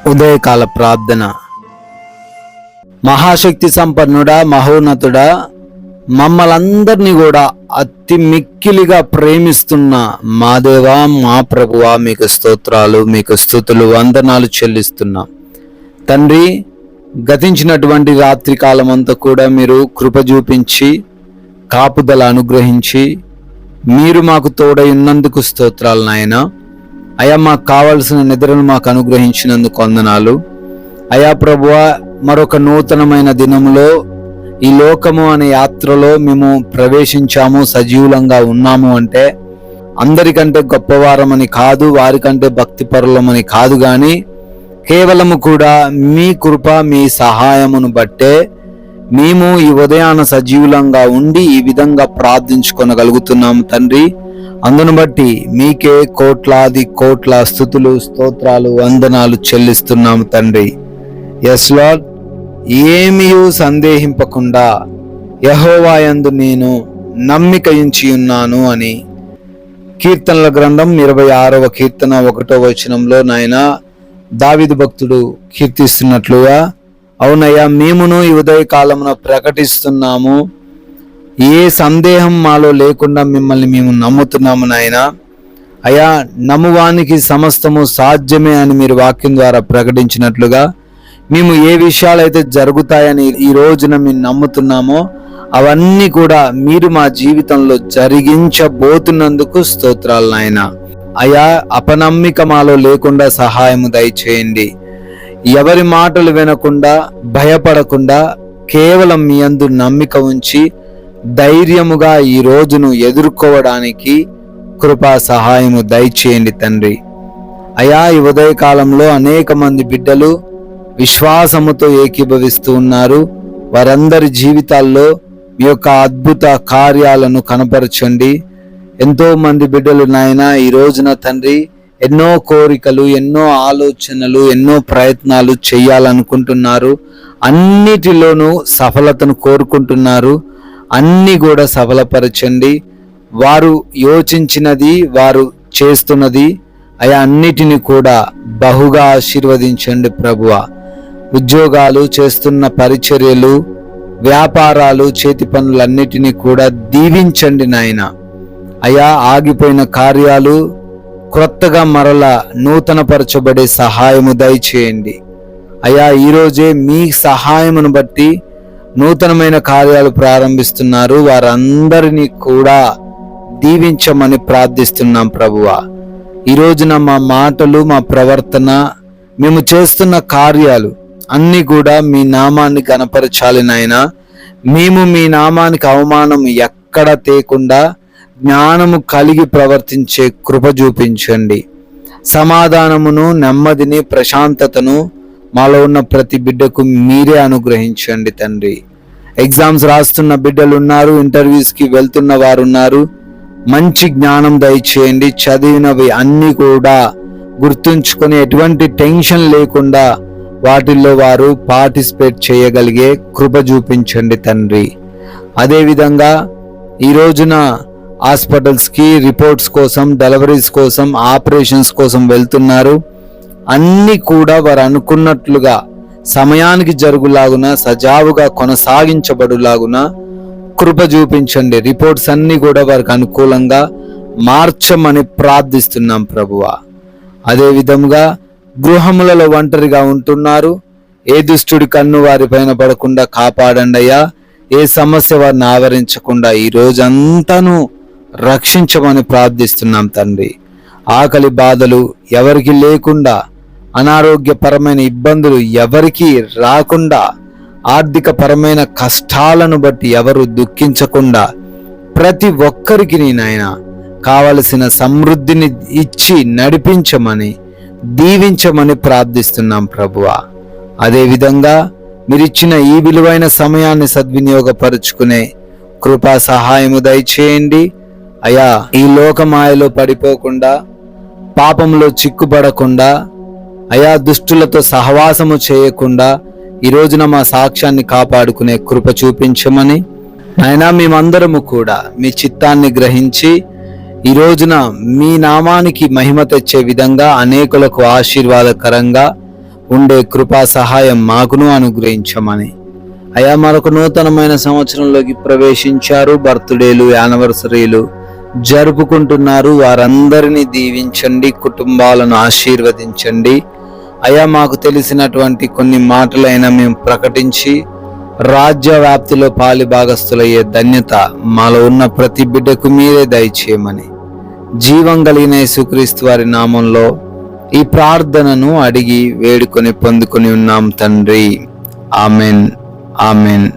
ఉదయకాల ప్రార్థన. మహాశక్తి సంపన్నుడా, మహోన్నతుడా, మమ్మలందరినీ కూడా అతి మిక్కిలిగా ప్రేమిస్తున్న మా దేవా, మా ప్రభువా, మీకు స్తోత్రాలు, మీకు స్తుతులు, వందనాలు చెల్లిస్తున్నాం తండ్రి. గతించినటువంటి రాత్రి కాలం అంతా కూడా మీరు కృప చూపించి కాపుదల అనుగ్రహించి మీరు మాకు తోడై ఉన్నందుకు స్తోత్రాలు నాయన. అయా, మాకు కావలసిన నిద్రను మాకు అనుగ్రహించినందుకు వందనాలు. అయా ప్రభువా, మరొక నూతనమైన దినములో ఈ లోకము అనే యాత్రలో మేము ప్రవేశించాము, సజీవులంగా ఉన్నాము అంటే అందరికంటే గొప్పవారమని కాదు, వారికంటే భక్తిపరులమని కాదు, కానీ కేవలము కూడా మీ కృప, మీ సహాయమును బట్టే మేము ఈ ఉదయాన సజీవులంగా ఉండి ఈ విధంగా ప్రార్థించుకొనగలుగుతున్నాము తండ్రి. అందును బట్టి మీకే కోట్లాది కోట్ల స్తుతులు, స్తోత్రాలు, వందనాలు చెల్లిస్తున్నాము తండ్రి. ఎస్ లార్డ్, ఏమీయూ సందేహింపకుండా యెహోవా యందు నేను నమ్మిక ఉంచి ఉన్నాను అని కీర్తనల గ్రంథం 26వ కీర్తన 1వ వచనంలో నాయన దావీదు భక్తుడు కీర్తిస్తున్నట్లుగా, అవునయ్యా, మేమును ఈ ఉదయకాలమున ప్రకటిస్తున్నాము. ఏ సందేహం మాలో లేకుండా మిమ్మల్ని మేము నమ్ముతున్నాము నాయన. అయా, నమ్మువానికి సమస్తము సాధ్యమే అని మీరు వాక్యం ద్వారా ప్రకటించినట్లుగా మేము ఏ విషయాలైతే జరుగుతాయని ఈ రోజున మేము నమ్ముతున్నామో అవన్నీ కూడా మీరు మా జీవితంలో జరిగించబోతున్నందుకు స్తోత్రాలు నాయన. అయా, అపనమ్మిక మాలో లేకుండా సహాయము దయచేయండి. ఎవరి మాటలు వినకుండా, భయపడకుండా కేవలం మీ యందు నమ్మిక ఉంచి ధైర్యముగా ఈ రోజును ఎదుర్కోవడానికి కృపా సహాయము దయచేయండి తండ్రి. అయా, ఈ ఉదయకాలంలో అనేక మంది బిడ్డలు విశ్వాసముతో ఏకీభవిస్తూ ఉన్నారు. వారందరి జీవితాల్లో మీ యొక్క అద్భుత కార్యాలను కనపరచండి. ఎంతో మంది బిడ్డలు నాయన ఈ రోజున తండ్రి ఎన్నో కోరికలు, ఎన్నో ఆలోచనలు, ఎన్నో ప్రయత్నాలు చేయాలనుకుంటున్నారు. అన్నిటిలోనూ సఫలతను కోరుకుంటున్నారు. అన్నీ కూడా సఫలపరచండి. వారు యోచించినది, వారు చేస్తున్నది అయా అన్నిటిని కూడా బహుగా ఆశీర్వదించండి ప్రభువా. ఉద్యోగాలు, చేస్తున్న పరిచర్యలు, వ్యాపారాలు, చేతి పనులన్నిటినీ కూడా దీవించండి నాయన. అయా, ఆగిపోయిన కార్యాలు క్రొత్తగా మరల నూతనపరచబడే సహాయము దయచేయండి. అయా, ఈరోజే మీ సహాయమును బట్టి నూతనమైన కార్యాలు ప్రారంభిస్తున్నారు. వారందరినీ కూడా దీవించమని ప్రార్థిస్తున్నాం ప్రభువా. ఈ రోజున మా మాటలు, మా ప్రవర్తన, మేము చేస్తున్న కార్యాలు అన్నీ కూడా మీ నామాన్ని కనపరచాలి నాయన. మేము మీ నామానికి అవమానం ఎక్కడ తేకుండా జ్ఞానము కలిగి ప్రవర్తించే కృప చూపించండి. సమాధానమును, నెమ్మదిని, ప్రశాంతతను మాలో ఉన్న ప్రతి బిడ్డకు మీరే అనుగ్రహించండి తండ్రి. ఎగ్జామ్స్ రాస్తున్న బిడ్డలు ఉన్నారు, ఇంటర్వ్యూస్కి వెళ్తున్న వారు ఉన్నారు. మంచి జ్ఞానం దయచేయండి. చదివినవి అన్నీ కూడా గుర్తుంచుకొని ఎటువంటి టెన్షన్ లేకుండా వాటిల్లో వారు పార్టిసిపేట్ చేయగలిగే కృప చూపించండి తండ్రి. అదేవిధంగా ఈ రోజున హాస్పిటల్స్కి రిపోర్ట్స్ కోసం, డెలివరీస్ కోసం, ఆపరేషన్స్ కోసం వెళ్తున్నారు. అన్నీ కూడా వారు అనుకున్నట్లుగా సమయానికి జరుగులాగున, సజావుగా కొనసాగించబడులాగున కృప చూపించండి. రిపోర్ట్స్ అన్నీ కూడా వారికి అనుకూలంగా మార్చమని ప్రార్థిస్తున్నాం ప్రభువా. అదే విధంగా గృహములలో ఒంటరిగా ఉంటున్నారు. ఏ దుష్టుడి కన్ను వారి పైన పడకుండా కాపాడండి అయ్యా. ఏ సమస్య వారిని ఆవరించకుండా ఈ రోజంతాను రక్షించమని ప్రార్థిస్తున్నాం తండ్రి. ఆకలి బాధలు ఎవరికి లేకుండా, అనారోగ్యపరమైన ఇబ్బందులు ఎవరికి రాకుండా, ఆర్థిక పరమైన కష్టాలను బట్టి ఎవరు దుఃఖించకుండా ప్రతి ఒక్కరికి నాయన కావలసిన సమృద్ధిని ఇచ్చి నడిపించమని, దీవించమని ప్రార్థిస్తున్నాం ప్రభువా. అదేవిధంగా మీరిచ్చిన ఈ విలువైన సమయాన్ని సద్వినియోగపరుచుకునే కృపా సహాయము దయచేయండి అయా. ఈ లోకమాయలో పడిపోకుండా, పాపంలో చిక్కుపడకుండా అయా, దుష్టులతో సహవాసము చేయకుండా ఈ రోజున మా సాక్ష్యాన్ని కాపాడుకునే కృప చూపించమని నాయనా, మేమందరము కూడా మీ చిత్తాన్ని గ్రహించి ఈ రోజున మీ నామానికి మహిమ తెచ్చే విధంగా అనేకులకు ఆశీర్వాదకరంగా ఉండే కృపా సహాయం మాకును అనుగ్రహించమని. అయా, మరొక నూతనమైన సంవత్సరంలోకి ప్రవేశించారు. బర్త్డేలు, యానివర్సరీలు జరుపుకుంటున్నారు. వారందరినీ దీవించండి, కుటుంబాలను ఆశీర్వదించండి. అయా, మాకు తెలిసినటువంటి కొన్ని మాటలైనా మేము ప్రకటించి రాజ్య వ్యాప్తిలో పాలి భాగస్థులయ్యే ధన్యత మాలో ఉన్న ప్రతి బిడ్డకు మీరే దయచేయమని జీవం కలిగిన యేసుక్రీస్తు వారి నామంలో ఈ ప్రార్థనను అడిగి వేడుకొని పొందుకొని ఉన్నాం తండ్రి. Amen, amen.